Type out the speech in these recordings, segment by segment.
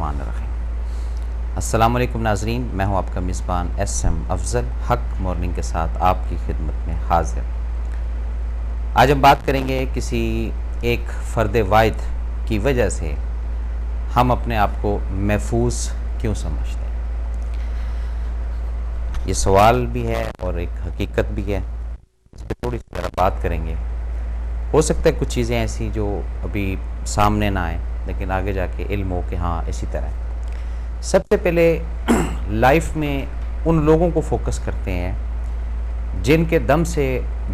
الرحمن الرحیم۔ السلام علیکم ناظرین، میں ہوں آپ کا میزبان SM افضل، حق مارننگ کے ساتھ آپ کی خدمت میں حاضر۔ آج ہم بات کریں گے کسی ایک فرد واحد کی وجہ سے ہم اپنے آپ کو محفوظ کیوں سمجھتے ہیں۔ یہ سوال بھی ہے اور ایک حقیقت بھی ہے، اس پہ تھوڑی سی ذرا بات کریں گے۔ ہو سکتا ہے کچھ چیزیں ایسی جو ابھی سامنے نہ آئیں لیکن آگے جا کے علم ہو کہ ہاں اسی طرح ہے۔ سب سے پہلے لائف میں ان لوگوں کو فوکس کرتے ہیں جن کے دم سے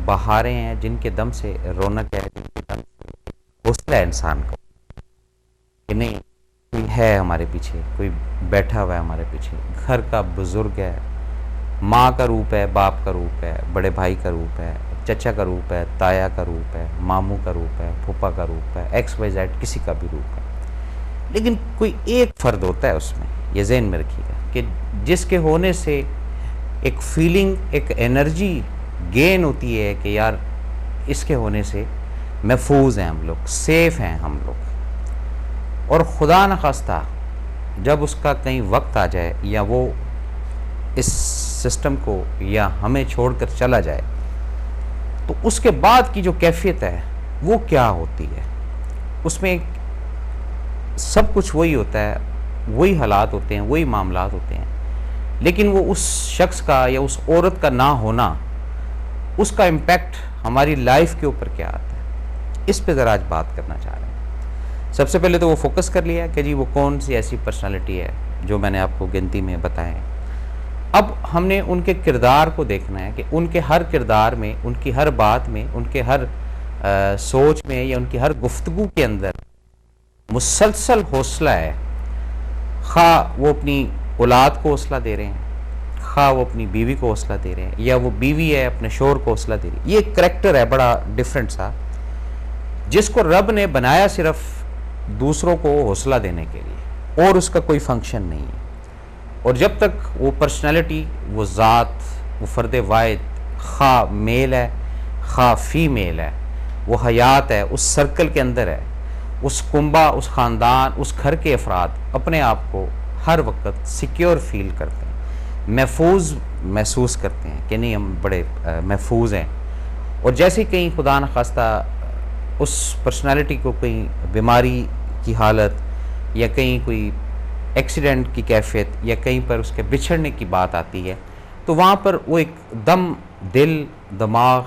بہاریں ہیں، جن کے دم سے رونق ہے، جن کے دم سے حوصلہ ہے انسان کو کہ نہیں کوئی ہے ہمارے پیچھے، کوئی بیٹھا ہوا ہے ہمارے پیچھے، گھر کا بزرگ ہے، ماں کا روپ ہے، باپ کا روپ ہے، بڑے بھائی کا روپ ہے، چچا کا روپ ہے، تایا کا روپ ہے، ماموں کا روپ ہے، پھوپھا کا روپ ہے، XYZ کسی کا بھی روپ ہے، لیکن کوئی ایک فرد ہوتا ہے اس میں، یہ ذہن میں رکھیے گا کہ جس کے ہونے سے ایک فیلنگ، ایک انرجی گین ہوتی ہے کہ یار اس کے ہونے سے محفوظ ہیں ہم لوگ، سیف ہیں ہم لوگ۔ اور خدا نخواستہ جب اس کا کہیں وقت آ جائے یا وہ اس سسٹم کو یا ہمیں چھوڑ کر چلا جائے تو اس کے بعد کی جو کیفیت ہے وہ کیا ہوتی ہے۔ اس میں سب کچھ وہی ہوتا ہے، وہی حالات ہوتے ہیں، وہی معاملات ہوتے ہیں، لیکن وہ اس شخص کا یا اس عورت کا نہ ہونا، اس کا امپیکٹ ہماری لائف کے اوپر کیا آتا ہے، اس پہ ذرا آج بات کرنا چاہ رہے ہیں۔ سب سے پہلے تو وہ فوکس کر لیا کہ جی وہ کون سی ایسی پرسنالٹی ہے جو میں نے آپ کو گنتی میں بتائے ہیں۔ اب ہم نے ان کے کردار کو دیکھنا ہے کہ ان کے ہر کردار میں، ان کی ہر بات میں، ان کے ہر سوچ میں یا ان کی ہر گفتگو کے اندر مسلسل حوصلہ ہے، خواہ وہ اپنی اولاد کو حوصلہ دے رہے ہیں، خواہ وہ اپنی بیوی کو حوصلہ دے رہے ہیں، یا وہ بیوی ہے اپنے شوہر کو حوصلہ دے رہی ہے۔ یہ ایک کریکٹر ہے بڑا ڈیفرنٹ سا، جس کو رب نے بنایا صرف دوسروں کو حوصلہ دینے کے لیے، اور اس کا کوئی فنکشن نہیں ہے۔ اور جب تک وہ پرسنالٹی، وہ ذات، وہ فرد واحد، خواہ میل ہے خواہ فیمیل ہے، وہ حیات ہے، اس سرکل کے اندر ہے، اس کنبہ، اس خاندان، اس گھر کے افراد اپنے آپ کو ہر وقت سیکیور فیل کرتے ہیں، محفوظ محسوس کرتے ہیں کہ نہیں ہم بڑے محفوظ ہیں۔ اور جیسے کہیں خدا نخواستہ اس پرسنالٹی کو کہیں بیماری کی حالت یا کہیں کوئی ایکسیڈنٹ کی کیفیت یا کہیں پر اس کے بچھڑنے کی بات آتی ہے تو وہاں پر وہ ایک دم دل، دماغ،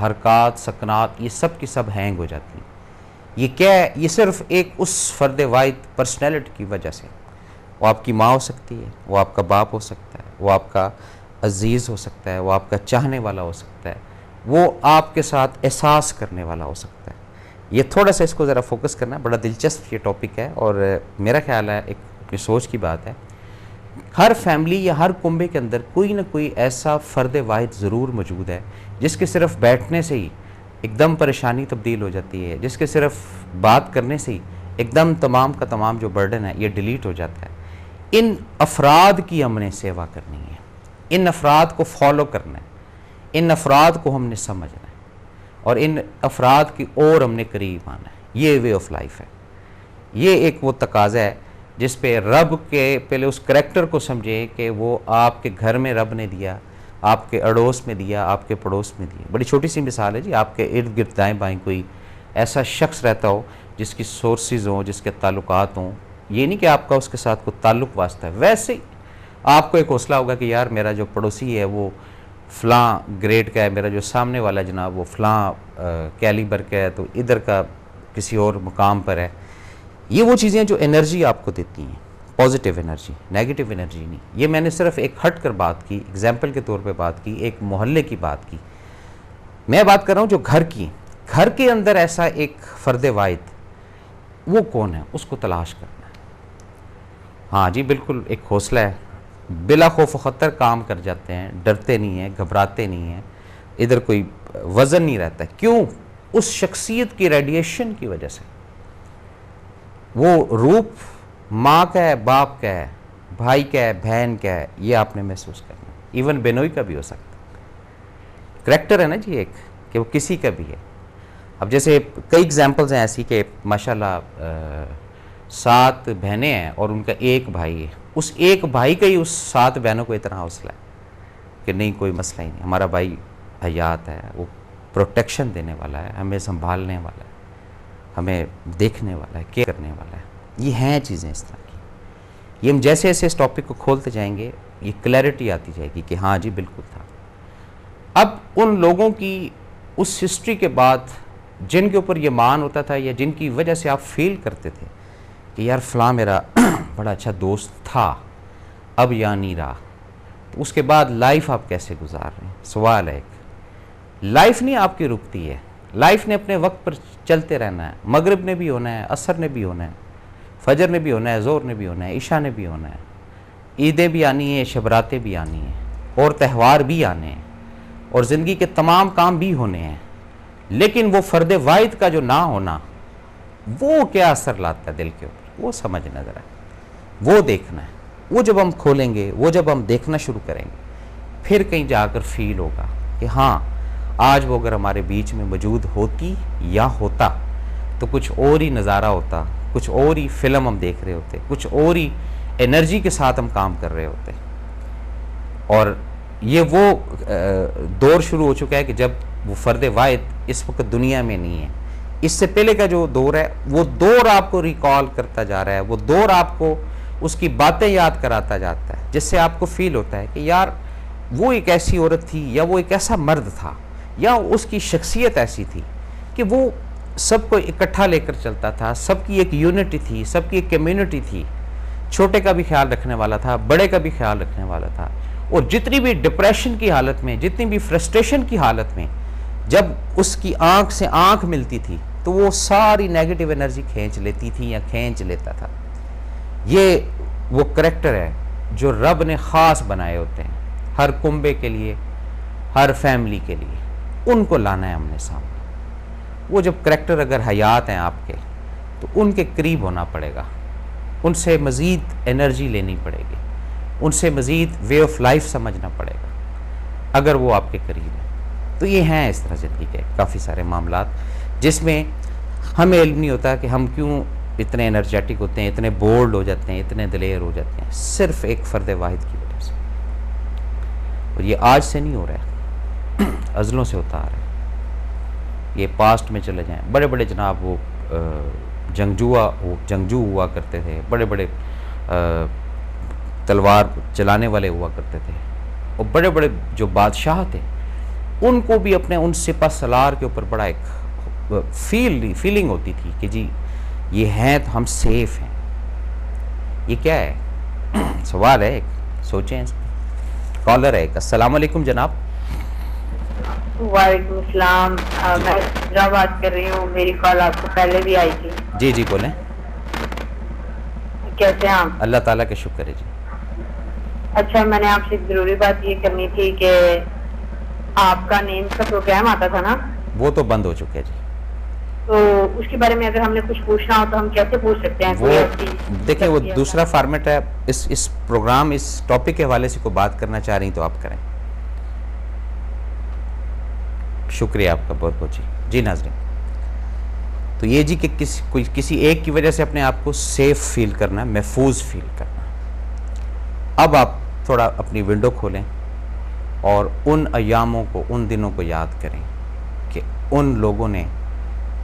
حرکات، سکنات یہ سب کی سب ہینگ ہو جاتی ہیں۔ یہ کیا ہے؟ یہ صرف ایک اس فرد واحد پرسنالٹی کی وجہ سے۔ وہ آپ کی ماں ہو سکتی ہے، وہ آپ کا باپ ہو سکتا ہے، وہ آپ کا عزیز ہو سکتا ہے، وہ آپ کا چاہنے والا ہو سکتا ہے، وہ آپ کے ساتھ احساس کرنے والا ہو سکتا ہے۔ یہ تھوڑا سا اس کو ذرا فوکس کرنا ہے، بڑا دلچسپ یہ ٹاپک ہے اور میرا خیال ہے ایک اپنی سوچ کی بات ہے۔ ہر فیملی یا ہر کنبے کے اندر کوئی نہ کوئی ایسا فرد واحد ضرور موجود ہے جس کے صرف بیٹھنے سے ہی ایک دم پریشانی تبدیل ہو جاتی ہے، جس کے صرف بات کرنے سے ہی ایک دم تمام کا تمام جو برڈن ہے یہ ڈیلیٹ ہو جاتا ہے۔ ان افراد کی ہم نے سیوا کرنی ہے، ان افراد کو فالو کرنا ہے، ان افراد کو ہم نے سمجھنا ہے اور ان افراد کی اور ہم نے قریب آنا ہے۔ یہ وے آف لائف ہے۔ یہ ایک وہ تقاضا ہے جس پہ رب کے پہلے اس کریکٹر کو سمجھے کہ وہ آپ کے گھر میں رب نے دیا، آپ کے اڑوس میں دیا، آپ کے پڑوس میں دیا۔ بڑی چھوٹی سی مثال ہے جی، آپ کے ارد گرد دائیں بائیں کوئی ایسا شخص رہتا ہو جس کی سورسز ہوں، جس کے تعلقات ہوں۔ یہ نہیں کہ آپ کا اس کے ساتھ کوئی تعلق واسطہ ہے، ویسے ہی آپ کو ایک حوصلہ ہوگا کہ یار میرا جو پڑوسی ہے وہ فلاں گریڈ کا ہے، میرا جو سامنے والا جناب وہ فلاں کیلیبر کا ہے، تو ادھر کا کسی اور مقام پر ہے۔ یہ وہ چیزیں جو انرجی آپ کو دیتی ہیں، پازیٹیو انرجی، نیگیٹو انرجی نہیں۔ یہ میں نے صرف ایک ہٹ کر بات کی، ایگزامپل کے طور پہ بات کی، ایک محلے کی بات کی۔ میں بات کر رہا ہوں جو گھر کی، گھر کے اندر ایسا ایک فرد واحد، وہ کون ہے؟ اس کو تلاش کرنا ہے۔ ہاں جی بالکل، ایک حوصلہ ہے، بلا خوف و خطر کام کر جاتے ہیں، ڈرتے نہیں ہیں، گھبراتے نہیں ہیں، ادھر کوئی وزن نہیں رہتا ہے۔ کیوں؟ اس شخصیت کی ریڈیشن کی وجہ سے۔ وہ روپ ماں کا ہے، باپ کا ہے، بھائی کا ہے، بہن کا ہے، یہ آپ نے محسوس کرنا ہے۔ ایون بینوئی کا بھی ہو سکتا ہے، کریکٹر ہے نا جی ایک، کہ وہ کسی کا بھی ہے۔ اب جیسے کئی ایگزامپلز ہیں ایسی کہ ماشاءاللہ 7 بہنیں ہیں اور ان کا ایک بھائی ہے، اس ایک بھائی کا ہی اس 7 بہنوں کو اتنا حوصلہ ہے کہ نہیں کوئی مسئلہ ہی نہیں، ہمارا بھائی حیات ہے، وہ پروٹیکشن دینے والا ہے، ہمیں سنبھالنے والا ہے، ہمیں دیکھنے والا ہے، کیئر کرنے والا ہے. یہ ہیں چیزیں اس طرح کی. یہ ہم جیسے جیسے اس ٹاپک کو کھولتے جائیں گے یہ کلیئرٹی آتی جائے گی کہ ہاں جی بالکل تھا. اب ان لوگوں کی اس ہسٹری کے بعد جن کے اوپر یہ مان ہوتا تھا یا جن کی وجہ سے آپ فیل کرتے تھے کہ یار فلاں میرا بڑا اچھا دوست تھا، اب یا نہیں رہا، تو اس کے بعد لائف آپ کیسے گزار رہے ہیں؟ سوال ہے ایک. لائف نہیں آپ کی رکتی ہے، لائف نے اپنے وقت پر چلتے رہنا ہے. مغرب نے بھی ہونا ہے، عصر نے بھی ہونا ہے، فجر نے بھی ہونا ہے، ظہر نے بھی ہونا ہے، عشاء نے بھی ہونا ہے، عیدیں بھی آنی ہیں، شبراتیں بھی آنی ہیں، اور تہوار بھی آنے ہیں، اور زندگی کے تمام کام بھی ہونے ہیں. لیکن وہ فرد واحد کا جو نہ ہونا وہ کیا اثر لاتا ہے دل کے اوپر، وہ سمجھنا ذرا، وہ دیکھنا ہے. وہ جب ہم کھولیں گے، وہ جب ہم دیکھنا شروع کریں گے، پھر کہیں جا کر فیل ہوگا کہ ہاں آج وہ اگر ہمارے بیچ میں موجود ہوتی یا ہوتا تو کچھ اور ہی نظارہ ہوتا، کچھ اور ہی فلم ہم دیکھ رہے ہوتے، کچھ اور ہی انرجی کے ساتھ ہم کام کر رہے ہوتے. اور یہ وہ دور شروع ہو چکا ہے کہ جب وہ فرد واحد اس وقت دنیا میں نہیں ہے. اس سے پہلے کا جو دور ہے وہ دور آپ کو ریکال کرتا جا رہا ہے، وہ دور آپ کو اس کی باتیں یاد کراتا جاتا ہے، جس سے آپ کو فیل ہوتا ہے کہ یار وہ ایک ایسی عورت تھی یا وہ ایک ایسا مرد تھا یا اس کی شخصیت ایسی تھی کہ وہ سب کو اکٹھا لے کر چلتا تھا، سب کی ایک یونٹی تھی، سب کی ایک کمیونٹی تھی، چھوٹے کا بھی خیال رکھنے والا تھا، بڑے کا بھی خیال رکھنے والا تھا. اور جتنی بھی ڈپریشن کی حالت میں، جتنی بھی فرسٹریشن کی حالت میں جب اس کی آنکھ سے آنکھ ملتی تھی تو وہ ساری نیگیٹو انرجی کھینچ لیتی تھی یا کھینچ لیتا تھا. یہ وہ کریکٹر ہے جو رب نے خاص بنائے ہوتے ہیں ہر کنبے کے لیے، ہر فیملی کے لیے. ان کو لانا ہے ہم نے سامنے. وہ جب کریکٹر اگر حیات ہیں آپ کے تو ان کے قریب ہونا پڑے گا، ان سے مزید انرجی لینی پڑے گی، ان سے مزید وے آف لائف سمجھنا پڑے گا اگر وہ آپ کے قریب ہیں. تو یہ ہیں اس طرح زندگی کے کافی سارے معاملات جس میں ہمیں علم نہیں ہوتا کہ ہم کیوں اتنے انرجیٹک ہوتے ہیں، اتنے بولڈ ہو جاتے ہیں، اتنے دلیر ہو جاتے ہیں، صرف ایک فرد واحد کی وجہ سے. اور یہ آج سے نہیں ہو رہا ہے، ازلوں سے ہوتا آ رہا ہے. یہ پاسٹ میں چلے جائیں، بڑے بڑے جناب وہ جنگجو ہوا کرتے تھے، بڑے بڑے تلوار چلانے والے ہوا کرتے تھے، اور بڑے بڑے جو بادشاہ تھے ان کو بھی اپنے ان سپہ سالار کے اوپر بڑا ایک فیلنگ ہوتی تھی کہ جی یہ ہیں تو ہم سیف ہیں. یہ کیا ہے؟ سوال ہے ایک، سوچیں. کالر ہے ایک. السلام علیکم جناب. وعلیکم السلام. میں بات کر رہی ہوں، میری کال آپ کو پہلے بھی آئی تھی. جی جی بولیں. کیسے ہیں آپ؟ اللہ تعالیٰ کا شکر ہے جی. اچھا، میں نے آپ سے ایک ضروری بات یہ کرنی تھی کہ آپ کا نیم کا پروگرام آتا تھا نا، وہ تو بند ہو چکے جی. تو اس کے بارے میں اگر ہم نے کچھ پوچھنا ہو تو ہم کیسے پوچھ سکتے ہیں؟ وہ دیکھیں وہ دوسرا فارمیٹ ہے. اس پروگرام اس ٹاپک کے حوالے سے کوئی بات کرنا چاہ رہی تو آپ کریں. شکریہ آپ کا بہت بہت جی. جی ناظرین، تو یہ جی کہ کسی ایک کی وجہ سے اپنے آپ کو سیف فیل کرنا، محفوظ فیل کرنا. اب آپ تھوڑا اپنی ونڈو کھولیں اور ان ایاموں کو، ان دنوں کو یاد کریں کہ ان لوگوں نے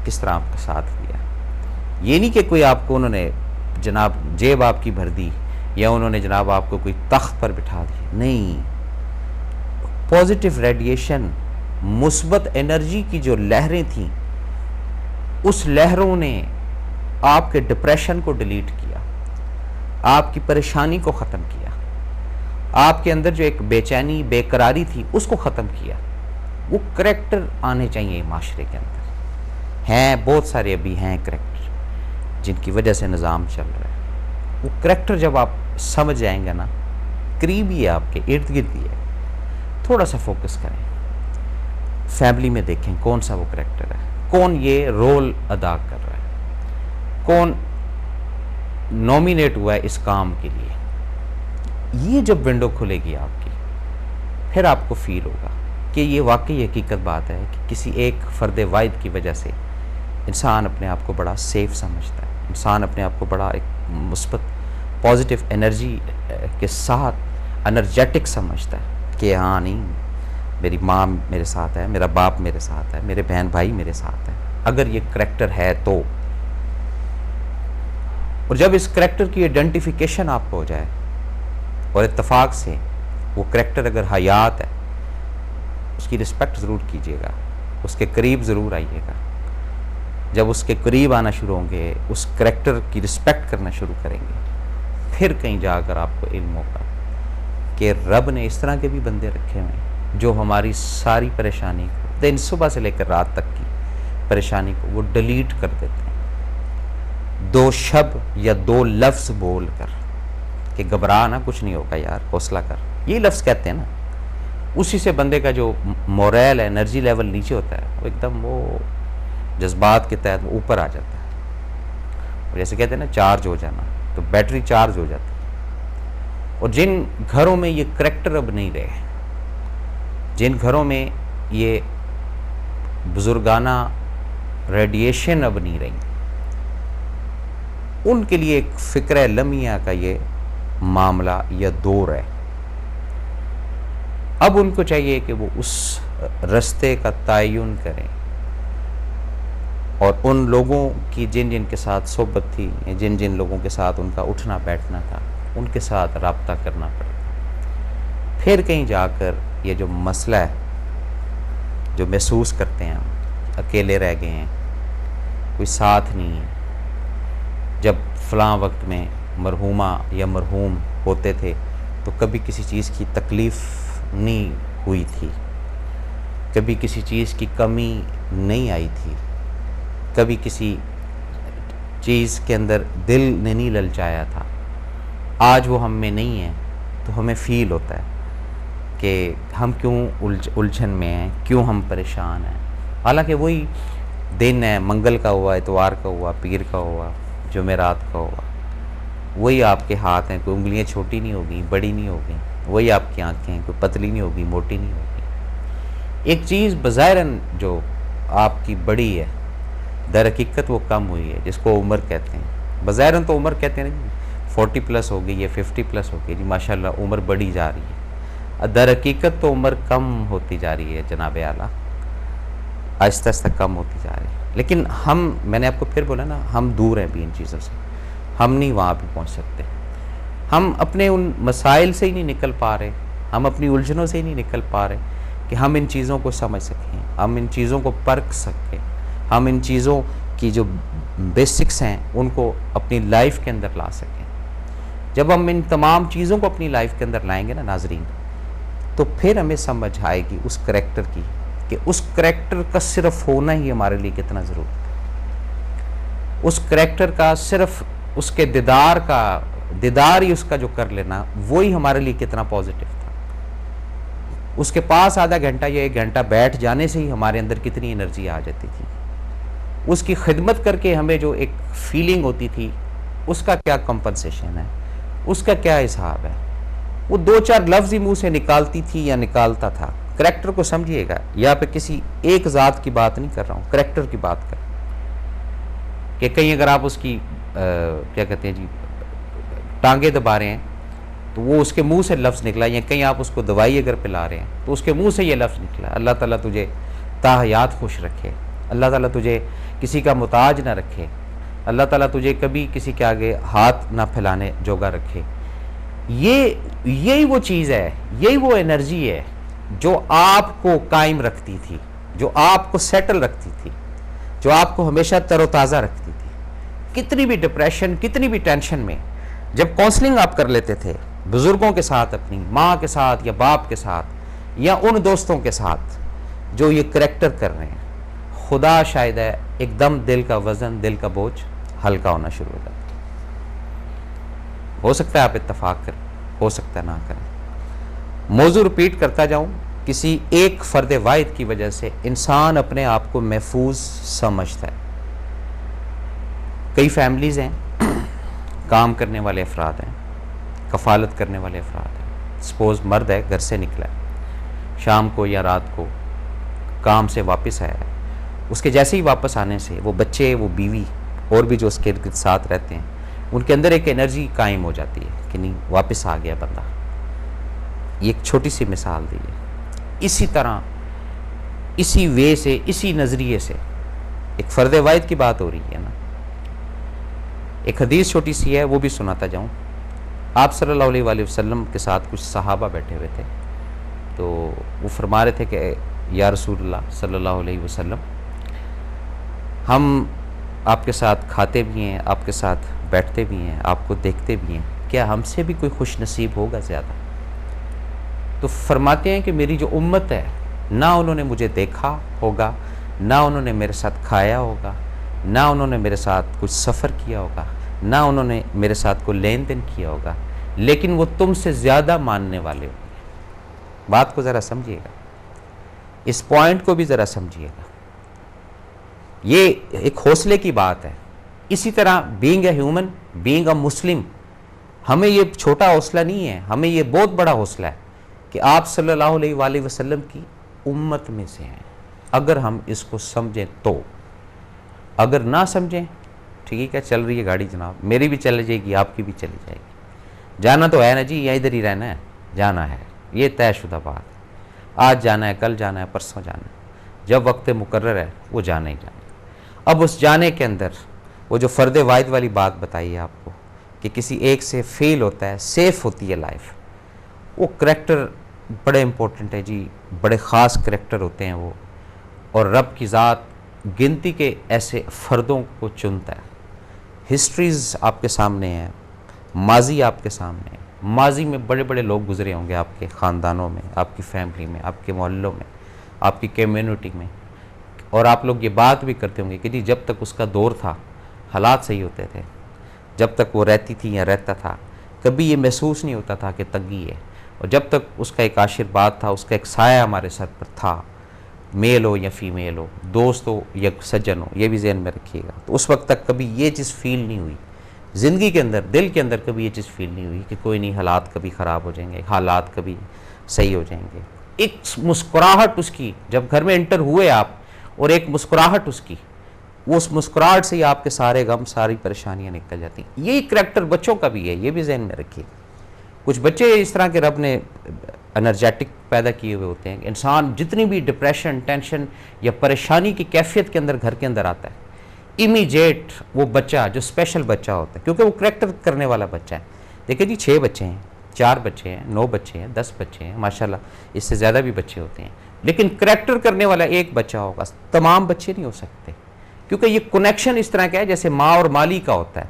کس طرح آپ کا ساتھ دیا. یہ نہیں کہ کوئی آپ کو انہوں نے جناب جیب آپ کی بھر دی یا انہوں نے جناب آپ کو کوئی تخت پر بٹھا دیا، نہیں. پازیٹیو ریڈیشن، مثبت انرجی کی جو لہریں تھیں، اس لہروں نے آپ کے ڈپریشن کو ڈیلیٹ کیا، آپ کی پریشانی کو ختم کیا، آپ کے اندر جو ایک بے چینی، بے قراری تھی اس کو ختم کیا. وہ کریکٹر آنے چاہیے معاشرے کے اندر. ہیں بہت سارے ابھی ہیں کریکٹر جن کی وجہ سے نظام چل رہا ہے. وہ کریکٹر جب آپ سمجھ جائیں گے نا، قریب ہی ہے، آپ کے ارد گرد ہی ہے. تھوڑا سا فوکس کریں، فیملی میں دیکھیں کون سا وہ کریکٹر ہے، کون یہ رول ادا کر رہا ہے، کون نومینیٹ ہوا ہے اس کام کے لیے. یہ جب ونڈو کھلے گی آپ کی، پھر آپ کو فیل ہوگا کہ یہ واقعی حقیقت بات ہے کہ کسی ایک فرد واحد کی وجہ سے انسان اپنے آپ کو بڑا سیف سمجھتا ہے. انسان اپنے آپ کو بڑا ایک مثبت پازیٹیو انرجی کے ساتھ انرجیٹک سمجھتا ہے کہ ہاں نہیں، میری ماں میرے ساتھ ہے، میرا باپ میرے ساتھ ہے، میرے بہن بھائی میرے ساتھ ہے، اگر یہ کریکٹر ہے تو. اور جب اس کریکٹر کی آئیڈینٹیفیکیشن آپ کو ہو جائے اور اتفاق سے وہ کریکٹر اگر حیات ہے، اس کی رسپیکٹ ضرور کیجیے گا، اس کے قریب ضرور آئیے گا. جب اس کے قریب آنا شروع ہوں گے، اس کریکٹر کی رسپیکٹ کرنا شروع کریں گے، پھر کہیں جا کر آپ کو علم ہوگا کہ رب نے اس طرح کے بھی بندے رکھے ہوئے ہیں جو ہماری ساری پریشانی کو، دن صبح سے لے کر رات تک کی پریشانی کو وہ ڈیلیٹ کر دیتے ہیں 2 شب یا 2 لفظ بول کر کہ گھبرا نہ، کچھ نہیں ہوگا یار، حوصلہ کر. یہ لفظ کہتے ہیں نا، اسی سے بندے کا جو موریل ہے، انرجی لیول نیچے ہوتا ہے، وہ ایک دم وہ جذبات کے تحت اوپر آ جاتا ہے. اور جیسے کہتے ہیں نا چارج ہو جانا، تو بیٹری چارج ہو جاتی ہے. اور جن گھروں میں یہ کریکٹر اب نہیں رہے، جن گھروں میں یہ بزرگانہ ریڈیشن اب نہیں رہی، ان کے لیے ایک فکر لمحیہ کا یہ معاملہ یا دور ہے. اب ان کو چاہیے کہ وہ اس رستے کا تعین کریں اور ان لوگوں کی جن جن کے ساتھ صحبت تھی، جن جن لوگوں کے ساتھ ان کا اٹھنا بیٹھنا تھا، ان کے ساتھ رابطہ کرنا پڑے. پھر کہیں جا کر یہ جو مسئلہ ہے جو محسوس کرتے ہیں ہم، اکیلے رہ گئے ہیں، کوئی ساتھ نہیں ہے. جب فلاں وقت میں مرحومہ یا مرحوم ہوتے تھے تو کبھی کسی چیز کی تکلیف نہیں ہوئی تھی، کبھی کسی چیز کی کمی نہیں آئی تھی، کبھی کسی چیز کے اندر دل نے نہیں للچایا تھا. آج وہ ہم میں نہیں ہے تو ہمیں فیل ہوتا ہے کہ ہم کیوں الجھن میں ہیں، کیوں ہم پریشان ہیں. حالانکہ وہی دن ہے، منگل کا ہوا، اتوار کا ہوا، پیر کا ہوا، جمعرات کا ہوا، وہی آپ کے ہاتھ ہیں، کوئی انگلیاں چھوٹی نہیں ہوگی، بڑی نہیں ہوگی، وہی آپ کی آنکھیں ہیں، کوئی پتلی نہیں ہوگی، موٹی نہیں ہوگی. ایک چیز بظاہراً جو آپ کی بڑی ہے، در حقیقت وہ کم ہوئی ہے، جس کو عمر کہتے ہیں. بظاہراً تو عمر کہتے ہیں نا 40 پلس ہو گئی یا 50 پلس ہو گئی، جی ماشاءاللہ عمر بڑھی جا رہی ہے. در حقیقت تو عمر کم ہوتی جا رہی ہے جناب اعلیٰ، آہستہ آہستہ کم ہوتی جا رہی ہے. لیکن میں نے آپ کو پھر بولا نا، ہم دور ہیں بھی ان چیزوں سے، ہم نہیں وہاں پہ پہنچ سکتے. ہم اپنے ان مسائل سے ہی نہیں نکل پا رہے، ہم اپنی الجھنوں سے ہی نہیں نکل پا رہے کہ ہم ان چیزوں کو سمجھ سکیں، ہم ان چیزوں کو پرکھ سکیں، ہم ان چیزوں کی جو بیسکس ہیں ان کو اپنی لائف کے اندر لا سکیں. جب ہم ان تمام چیزوں کو اپنی لائف کے اندر لائیں گے نا ناظرین، تو پھر ہمیں سمجھ آئے گی اس کریکٹر کی کہ اس کریکٹر کا صرف ہونا ہی ہمارے لیے کتنا ضروری ہے. اس کریکٹر کا صرف اس کے دیدار ہی اس کا جو کر لینا، وہی ہمارے لیے کتنا پازیٹیو تھا. اس کے پاس آدھا گھنٹہ یا 1 گھنٹہ بیٹھ جانے سے ہی ہمارے اندر کتنی انرجی آ جاتی تھی. اس کی خدمت کر کے ہمیں جو ایک فیلنگ ہوتی تھی، اس کا کیا کمپنسیشن ہے، اس کا کیا حساب ہے. وہ 2-4 لفظ ہی منہ سے نکالتی تھی یا نکالتا تھا. کریکٹر کو سمجھیے گا، یہاں پہ کسی ایک ذات کی بات نہیں کر رہا ہوں، کریکٹر کی بات کر رہا ہوں. کہ کہیں اگر آپ اس کی کیا کہتے ہیں جی ٹانگیں دبا رہے ہیں تو وہ اس کے منہ سے لفظ نکلا، یا کہیں آپ اس کو دوائی اگر پلا رہے ہیں تو اس کے منہ سے یہ لفظ نکلا، اللہ تعالیٰ تجھے تا حیات خوش رکھے، اللہ تعالیٰ تجھے کسی کا محتاج نہ رکھے، اللہ تعالیٰ تجھے کبھی کسی کے آگے ہاتھ نہ پھیلانے جوگا رکھے. یہی وہ چیز ہے، یہی وہ انرجی ہے جو آپ کو قائم رکھتی تھی، جو آپ کو سیٹل رکھتی تھی، جو آپ کو ہمیشہ تر و تازہ رکھتی تھی. کتنی بھی ڈپریشن، کتنی بھی ٹینشن میں جب کاؤنسلنگ آپ کر لیتے تھے بزرگوں کے ساتھ، اپنی ماں کے ساتھ یا باپ کے ساتھ یا ان دوستوں کے ساتھ جو یہ کریکٹر کر رہے ہیں، خدا شاید ہے ایک دم دل کا وزن، دل کا بوجھ ہلکا ہونا شروع ہو جاتا ہے. ہو سکتا ہے آپ اتفاق کریں، ہو سکتا ہے نہ کریں. موضوع رپیٹ کرتا جاؤں، کسی ایک فرد واحد کی وجہ سے انسان اپنے آپ کو محفوظ سمجھتا ہے. کئی فیملیز ہیں، کام کرنے والے افراد ہیں، کفالت کرنے والے افراد ہیں. سپوز مرد ہے، گھر سے نکلا ہے، شام کو یا رات کو کام سے واپس آیا ہے، اس کے جیسے ہی واپس آنے سے وہ بچے، وہ بیوی اور بھی جو اس کے ارد گرد ساتھ رہتے ہیں، ان کے اندر ایک انرجی قائم ہو جاتی ہے کہ نہیں واپس آ گیا بندہ. یہ ایک چھوٹی سی مثال دی ہے. اسی طرح اسی وے سے، اسی نظریے سے ایک فرد واحد کی بات ہو رہی ہے نا. ایک حدیث چھوٹی سی ہے، وہ بھی سناتا جاؤں. آپ صلی اللہ علیہ وآلہ وسلم کے ساتھ کچھ صحابہ بیٹھے ہوئے تھے، تو وہ فرما رہے تھے کہ یا رسول اللہ صلی اللہ علیہ وسلم، ہم آپ کے ساتھ کھاتے بھی ہیں، آپ کے ساتھ بیٹھتے بھی ہیں، آپ کو دیکھتے بھی ہیں، کیا ہم سے بھی کوئی خوش نصیب ہوگا زیادہ؟ تو فرماتے ہیں کہ میری جو امت ہے، نہ انہوں نے مجھے دیکھا ہوگا، نہ انہوں نے میرے ساتھ کھایا ہوگا، نہ انہوں نے میرے ساتھ کچھ سفر کیا ہوگا، نہ انہوں نے میرے ساتھ کوئی لین دین کیا ہوگا، لیکن وہ تم سے زیادہ ماننے والے ہوں گے. بات کو ذرا سمجھیے گا، اس پوائنٹ کو بھی ذرا سمجھیے گا. یہ ایک حوصلے کی بات ہے. اسی طرح being a human, being a Muslim, ہمیں یہ چھوٹا حوصلہ نہیں ہے، ہمیں یہ بہت بڑا حوصلہ ہے کہ آپ صلی اللہ علیہ وآلہ وسلم کی امت میں سے ہیں. اگر ہم اس کو سمجھیں تو، اگر نہ سمجھیں ٹھیک ہے، چل رہی ہے گاڑی جناب، میری بھی چلی جائے گی، آپ کی بھی چلی جائے گی. جانا تو ہے نا جی، یا ادھر ہی رہنا ہے، جانا ہے، یہ طے شدہ بات ہے. آج جانا ہے، کل جانا ہے، پرسوں جانا ہے، جب وقت مقرر ہے وہ جانا ہی جانا ہے. اب اس جانے کے اندر وہ جو فرد واحد والی بات بتائی ہے آپ کو کہ کسی ایک سے فیل ہوتا ہے، سیف ہوتی ہے لائف، وہ کریکٹر بڑے امپورٹنٹ ہے جی، بڑے خاص کریکٹر ہوتے ہیں وہ. اور رب کی ذات گنتی کے ایسے فردوں کو چنتا ہے. ہسٹریز آپ کے سامنے ہیں، ماضی آپ کے سامنے ہے. ماضی میں بڑے بڑے لوگ گزرے ہوں گے آپ کے خاندانوں میں، آپ کی فیملی میں، آپ کے محلوں میں، آپ کی کمیونٹی میں، اور آپ لوگ یہ بات بھی کرتے ہوں گے کہ جی جب تک اس کا دور تھا حالات صحیح ہوتے تھے، جب تک وہ رہتی تھی یا رہتا تھا کبھی یہ محسوس نہیں ہوتا تھا کہ تنگی ہے، اور جب تک اس کا ایک آشرواد تھا، اس کا ایک سایہ ہمارے سر پر تھا، میل ہو یا فیمیل ہو، دوست ہو یا سجن ہو، یہ بھی ذہن میں رکھیے گا. تو اس وقت تک کبھی یہ چیز فیل نہیں ہوئی زندگی کے اندر، دل کے اندر کبھی یہ چیز فیل نہیں ہوئی کہ کوئی نہیں، حالات کبھی خراب ہو جائیں گے، حالات کبھی صحیح ہو جائیں گے. ایک مسکراہٹ اس کی جب گھر میں انٹر ہوئے آپ، اور ایک مسکراہٹ اس کی، وہ اس مسکراہٹ سے ہی آپ کے سارے غم، ساری پریشانیاں نکل جاتی ہیں. یہی کریکٹر بچوں کا بھی ہے، یہ بھی ذہن میں رکھیے. کچھ بچے اس طرح کے رب نے انرجیٹک پیدا کیے ہوئے ہوتے ہیں کہ انسان جتنی بھی ڈپریشن، ٹینشن یا پریشانی کی کیفیت کے اندر گھر کے اندر آتا ہے، امیجیٹ وہ بچہ جو اسپیشل بچہ ہوتا ہے، کیونکہ وہ کریکٹر کرنے والا بچہ ہے. دیکھیں جی 6 بچے ہیں، 4 بچے ہیں، 9 بچے ہیں، 10 بچے ہیں، ماشاءاللہ اس سے زیادہ بھی بچے ہوتے ہیں، لیکن کریکٹر کرنے والا ایک بچہ ہوگا. تمام بچے نہیں ہو سکتے، کیونکہ یہ کنیکشن اس طرح کا ہے جیسے ماں اور مالی کا ہوتا ہے.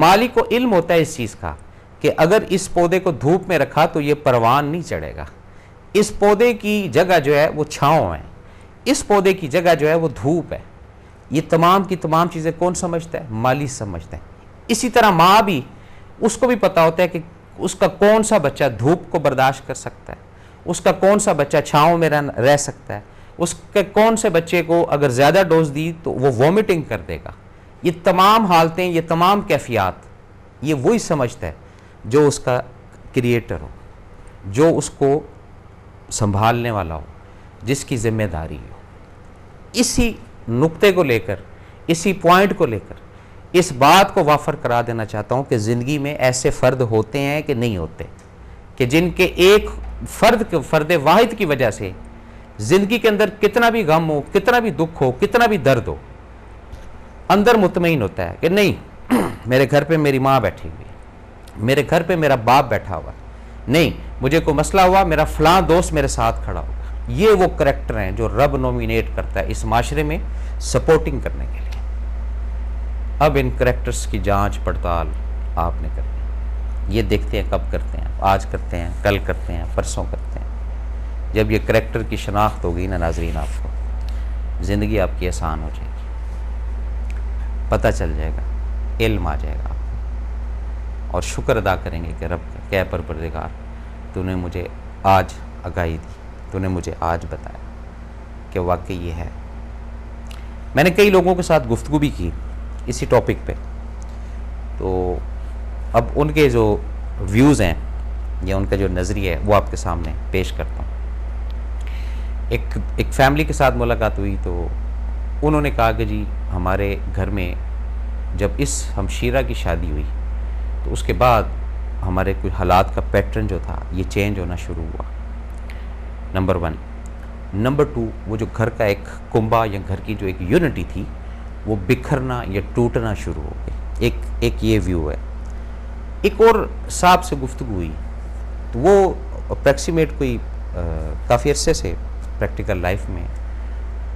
مالی کو علم ہوتا ہے اس چیز کا کہ اگر اس پودے کو دھوپ میں رکھا تو یہ پروان نہیں چڑھے گا، اس پودے کی جگہ جو ہے وہ چھاؤں ہے، اس پودے کی جگہ جو ہے وہ دھوپ ہے. یہ تمام کی تمام چیزیں کون سمجھتا ہے؟ مالی سمجھتا ہے. اسی طرح ماں بھی، اس کو بھی پتا ہوتا ہے کہ اس کا کون سا بچہ دھوپ کو برداشت کر سکتا ہے، اس کا کون سا بچہ چھاؤں میں رہ سکتا ہے، اس کے کون سے بچے کو اگر زیادہ ڈوز دی تو وہ وومٹنگ کر دے گا. یہ تمام حالتیں، یہ تمام کیفیات یہ وہی سمجھتا ہے جو اس کا کریٹر ہو، جو اس کو سنبھالنے والا ہو، جس کی ذمہ داری ہو. اسی نقطے کو لے کر، اسی پوائنٹ کو لے کر اس بات کو وافر کرا دینا چاہتا ہوں کہ زندگی میں ایسے فرد ہوتے ہیں کہ نہیں ہوتے، کہ جن کے ایک فرد واحد کی وجہ سے زندگی کے اندر کتنا بھی غم ہو، کتنا بھی دکھ ہو، کتنا بھی درد ہو، اندر مطمئن ہوتا ہے کہ نہیں میرے گھر پہ میری ماں بیٹھی ہوئی ہے، میرے گھر پہ میرا باپ بیٹھا ہوا ہے، نہیں مجھے کوئی مسئلہ ہوا میرا فلاں دوست میرے ساتھ کھڑا ہوگا. یہ وہ کریکٹر ہیں جو رب نومینیٹ کرتا ہے اس معاشرے میں سپورٹنگ کرنے کے لیے. اب ان کریکٹرز کی جانچ پڑتال آپ نے کرنی ہے. یہ دیکھتے ہیں کب کرتے ہیں، آج کرتے ہیں، کل کرتے ہیں، پرسوں کرتے ہیں. جب یہ کریکٹر کی شناخت ہوگی نا ناظرین، آپ کو زندگی آپ کی آسان ہو جائے گی، پتہ چل جائے گا، علم آ جائے گا آپ کو، اور شکر ادا کریں گے کہ رب کا کہ پروردگار تو نے مجھے آج آگاہی دی، تو نے مجھے آج بتایا کہ واقعی یہ ہے. میں نے کئی لوگوں کے ساتھ گفتگو بھی کی اسی ٹاپک پہ، تو اب ان کے جو ویوز ہیں یا ان کا جو نظریہ ہے وہ آپ کے سامنے پیش کرتا ہوں. ایک فیملی کے ساتھ ملاقات ہوئی تو انہوں نے کہا کہ جی ہمارے گھر میں جب اس ہمشیرہ کی شادی ہوئی تو اس کے بعد ہمارے کچھ حالات کا پیٹرن جو تھا یہ چینج ہونا شروع ہوا، نمبر 1۔ نمبر 2، وہ جو گھر کا ایک کنبہ یا گھر کی جو ایک یونٹی تھی وہ بکھرنا یا ٹوٹنا شروع ہو گئی۔ ایک یہ ویو ہے۔ ایک اور صاحب سے گفتگو ہوئی تو وہ اپریکسیمیٹ کوئی کافی عرصے سے پریکٹیکل لائف میں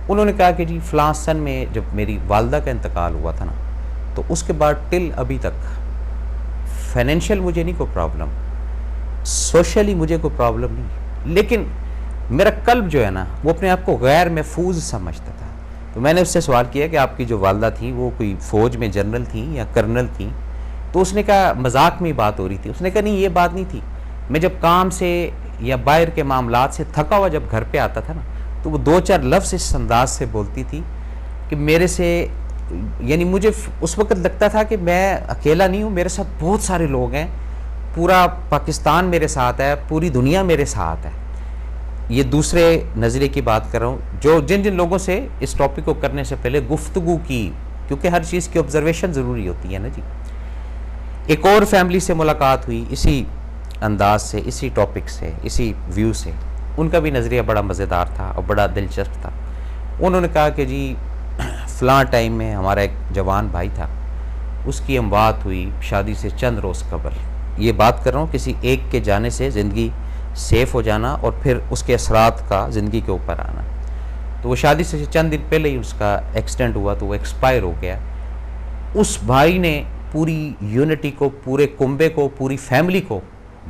انہوں نے کہا کہ جی فلاں سن میں جب میری والدہ کا انتقال ہوا تھا نا تو اس کے بعد ٹل ابھی تک فائنینشیل مجھے نہیں کوئی پرابلم، سوشلی مجھے کوئی پرابلم نہیں، لیکن میرا قلب جو ہے نا وہ اپنے آپ کو غیر محفوظ سمجھتا تھا۔ تو میں نے اس سے سوال کیا کہ آپ کی جو والدہ تھیں وہ کوئی فوج میں جنرل تھیں یا کرنل تھیں؟ تو اس نے کہا مذاق میں بات ہو رہی تھی۔ اس نے کہا نہیں یہ بات نہیں تھی، میں جب کام سے یا باہر کے معاملات سے تھکا ہوا جب گھر پہ آتا تھا نا تو وہ 2-4 لفظ اس انداز سے بولتی تھی کہ میرے سے، یعنی مجھے اس وقت لگتا تھا کہ میں اکیلا نہیں ہوں، میرے ساتھ بہت سارے لوگ ہیں، پورا پاکستان میرے ساتھ ہے، پوری دنیا میرے ساتھ ہے۔ یہ دوسرے نظریے کی بات کر رہا ہوں جن لوگوں سے اس ٹاپک کو کرنے سے پہلے گفتگو کی، کیونکہ ہر چیز کی آبزرویشن ضروری ہوتی ہے نا جی۔ ایک اور فیملی سے ملاقات ہوئی اسی انداز سے، اسی ٹاپک سے، اسی ویو سے، ان کا بھی نظریہ بڑا مزیدار تھا اور بڑا دلچسپ تھا۔ انہوں نے کہا کہ جی فلاں ٹائم میں ہمارا ایک جوان بھائی تھا، اس کی اموات ہوئی شادی سے چند روز قبل۔ یہ بات کر رہا ہوں کسی ایک کے جانے سے زندگی سیف ہو جانا اور پھر اس کے اثرات کا زندگی کے اوپر آنا۔ تو وہ شادی سے چند دن پہلے ہی اس کا ایکسیڈنٹ ہوا تو وہ ایکسپائر ہو گیا۔ اس بھائی نے پوری یونٹی کو، پورے کنبے کو، پوری فیملی کو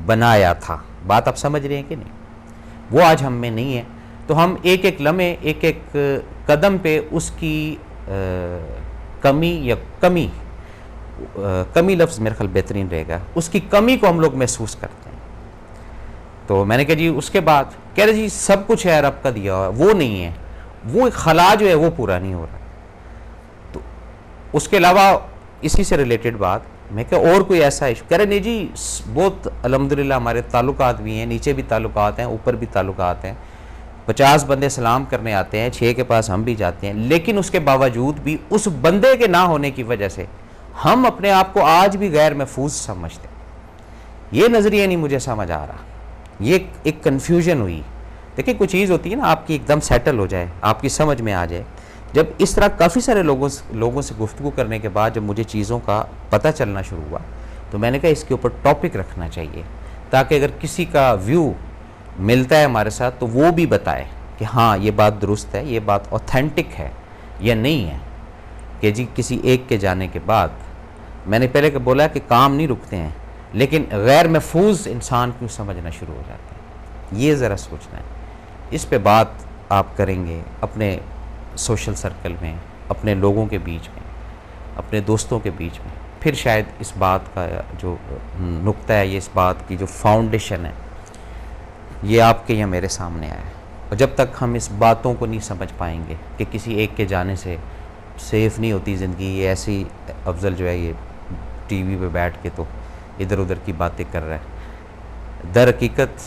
بنایا تھا۔ بات آپ سمجھ رہے ہیں کہ نہیں؟ وہ آج ہم میں نہیں ہے، تو ہم ایک ایک لمحے، ایک ایک قدم پہ اس کی کمی یا کمی لفظ میرے خیال بہترین رہے گا، اس کی کمی کو ہم لوگ محسوس کرتے ہیں۔ تو میں نے کہا جی اس کے بعد کہہ رہے جی سب کچھ ہے رب کا دیا ہوا، وہ نہیں ہے، وہ خلا جو ہے وہ پورا نہیں ہو رہا۔ تو اس کے علاوہ اسی سے ریلیٹڈ بات میں کہ اور کوئی ایسا ایشو، کہہ رہے نہیں جی بہت الحمدللہ ہمارے تعلقات بھی ہیں، نیچے بھی تعلقات ہیں، اوپر بھی تعلقات ہیں، 50 بندے سلام کرنے آتے ہیں، 6 کے پاس ہم بھی جاتے ہیں، لیکن اس کے باوجود بھی اس بندے کے نہ ہونے کی وجہ سے ہم اپنے آپ کو آج بھی غیر محفوظ سمجھتے ہیں۔ یہ نظریہ نہیں مجھے سمجھ آ رہا، یہ ایک کنفیوژن ہوئی۔ دیکھیں کوئی چیز ہوتی ہے نا آپ کی ایک دم سیٹل ہو جائے، آپ کی سمجھ میں آ جائے۔ جب اس طرح کافی سارے لوگوں سے گفتگو کرنے کے بعد جب مجھے چیزوں کا پتہ چلنا شروع ہوا تو میں نے کہا اس کے اوپر ٹاپک رکھنا چاہیے، تاکہ اگر کسی کا ویو ملتا ہے ہمارے ساتھ تو وہ بھی بتائے کہ ہاں یہ بات درست ہے، یہ بات اوتھینٹک ہے یا نہیں ہے۔ کہ جی کسی ایک کے جانے کے بعد، میں نے پہلے بولا کہ کام نہیں رکتے ہیں، لیکن غیر محفوظ انسان کیوں سمجھنا شروع ہو جاتے ہیں، یہ ذرا سوچنا ہے۔ اس پہ بات آپ کریں گے اپنے سوشل سرکل میں، اپنے لوگوں کے بیچ میں، اپنے دوستوں کے بیچ میں، پھر شاید اس بات کا جو نقطہ ہے، یہ اس بات کی جو فاؤنڈیشن ہے، یہ آپ کے یا میرے سامنے آیا ہے۔ اور جب تک ہم اس باتوں کو نہیں سمجھ پائیں گے کہ کسی ایک کے جانے سے سیف نہیں ہوتی زندگی، یہ ایسی افضل جو ہے یہ ٹی وی پہ بیٹھ کے تو ادھر ادھر کی باتیں کر رہا ہے۔ در حقیقت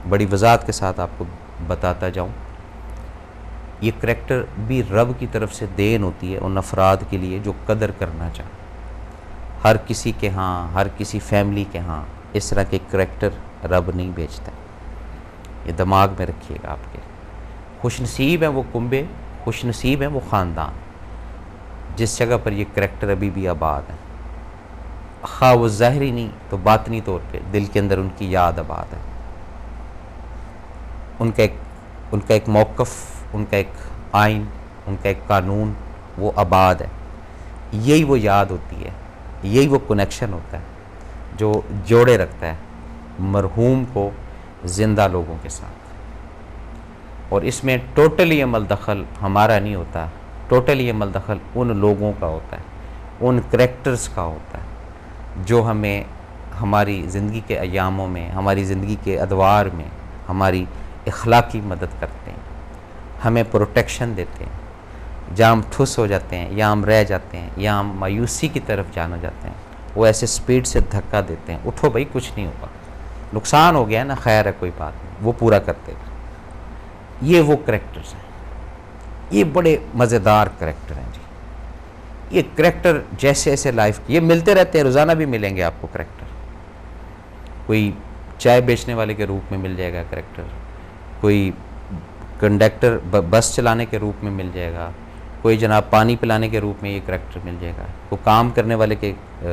بڑی وضاحت کے ساتھ آپ کو بتاتا جاؤں، یہ کریکٹر بھی رب کی طرف سے دین ہوتی ہے ان افراد کے لیے جو قدر کرنا چاہیں۔ ہر کسی کے ہاں، ہر کسی فیملی کے ہاں اس طرح کے کریکٹر رب نہیں بھیجتا، یہ دماغ میں رکھیے گا آپ کے۔ خوش نصیب ہیں وہ کنبے، خوش نصیب ہیں وہ خاندان جس جگہ پر یہ کریکٹر ابھی بھی آباد ہیں، خواہ وہ ظاہری نہیں تو باطنی طور پہ دل کے اندر ان کی یاد آباد ہے، ان کا ایک موقف، ان کا ایک آئین، ان کا ایک قانون وہ آباد ہے۔ یہی وہ یاد ہوتی ہے، یہی وہ کنیکشن ہوتا ہے جو جوڑے رکھتا ہے مرحوم کو زندہ لوگوں کے ساتھ۔ اور اس میں ٹوٹلی عمل دخل ہمارا نہیں ہوتا، ٹوٹلی عمل دخل ان لوگوں کا ہوتا ہے، ان کریکٹرز کا ہوتا ہے جو ہمیں ہماری زندگی کے ایاموں میں، ہماری زندگی کے ادوار میں ہماری اخلاقی مدد کرتے ہیں، ہمیں پروٹیکشن دیتے ہیں۔ جہاں ہم ٹھس ہو جاتے ہیں یا ہم رہ جاتے ہیں یا ہم مایوسی کی طرف جانا جاتے ہیں، وہ ایسے سپیڈ سے دھکا دیتے ہیں، اٹھو بھائی کچھ نہیں ہوگا، نقصان ہو گیا نا، خیر ہے کوئی بات نہیں، وہ پورا کرتے ہیں۔ یہ وہ کریکٹرز ہیں، یہ بڑے مزیدار کریکٹر ہیں جی۔ یہ کریکٹر جیسے ایسے لائف یہ ملتے رہتے ہیں، روزانہ بھی ملیں گے آپ کو کریکٹر. کوئی چائے بیچنے والے کے روپ میں مل جائے گا کریکٹر، کوئی کنڈکٹر بس چلانے کے روپ میں مل جائے گا، کوئی جناب پانی پلانے کے روپ میں یہ کریکٹر مل جائے گا، کوئی کام کرنے والے کے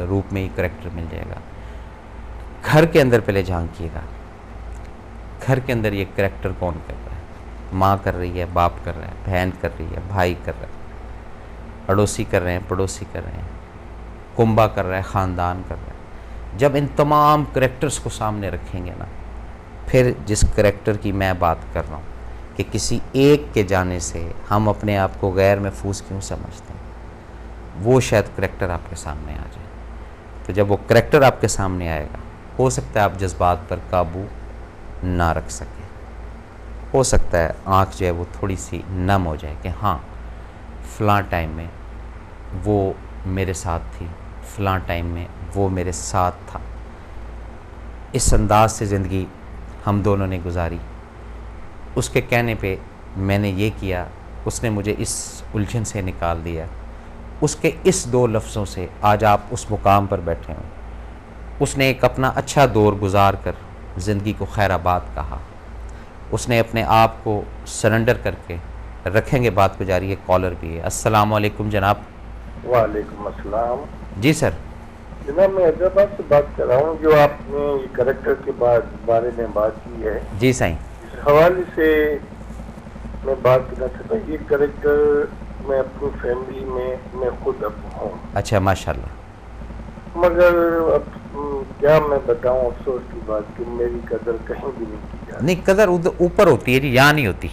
روپ میں یہ کریکٹر مل جائے گا. گھر کے اندر پہلے جھانکیے گا، گھر کے اندر یہ کریکٹر کون کر رہا ہے؟ ماں کر رہی ہے، باپ کر رہا ہے، بہن کر رہی ہے، بھائی کر رہا ہے، اڑوسی کر رہے ہیں، پڑوسی کر رہے ہیں، کنبہ کر رہا ہے، خاندان کر رہا ہے. جب ان تمام کریکٹرز کو سامنے رکھیں گے نا، پھر جس کریکٹر کی میں بات کر رہا ہوں کہ کسی ایک کے جانے سے ہم اپنے آپ کو غیر محفوظ کیوں سمجھتے ہیں، وہ شاید کریکٹر آپ کے سامنے آ جائے. تو جب وہ کریکٹر آپ کے سامنے آئے گا، ہو سکتا ہے آپ جذبات پر قابو نہ رکھ سکیں، ہو سکتا ہے آنکھ جو ہے وہ تھوڑی سی نم ہو جائے کہ ہاں فلاں ٹائم میں وہ میرے ساتھ تھی، فلاں ٹائم میں وہ میرے ساتھ تھا. اس انداز سے زندگی ہم دونوں نے گزاری، اس کے کہنے پہ میں نے یہ کیا، اس نے مجھے اس الجھن سے نکال دیا. اس کے اس 2 لفظوں سے آج آپ اس مقام پر بیٹھے ہوں. اس نے ایک اپنا اچھا دور گزار کر زندگی کو خیر آباد کہا. اس نے اپنے آپ کو سرنڈر کر کے رکھیں گے. بات کو جاری ہے، کالر بھی ہے. السلام علیکم جناب. وعلیکم السلام. جی سر. جناب میں حیدرآباد سے بات کر رہا ہوں. جو آپ نے یہ کریکٹر کے بارے میں بات کی ہے، جی سائیں، اس حوالے سے میں بات کرنا چاہتا ہوں. یہ کریکٹر میں اپنی فیملی میں خود اب ہوں. اچھا ماشاءاللہ. مگر اب کیا میں بتاؤں، افسوس کی بات کہ میری قدر کہیں بھی نہیں کی جاتی. نہیں، قدر اوپر ہوتی ہے جی، یہاں نہیں ہوتی.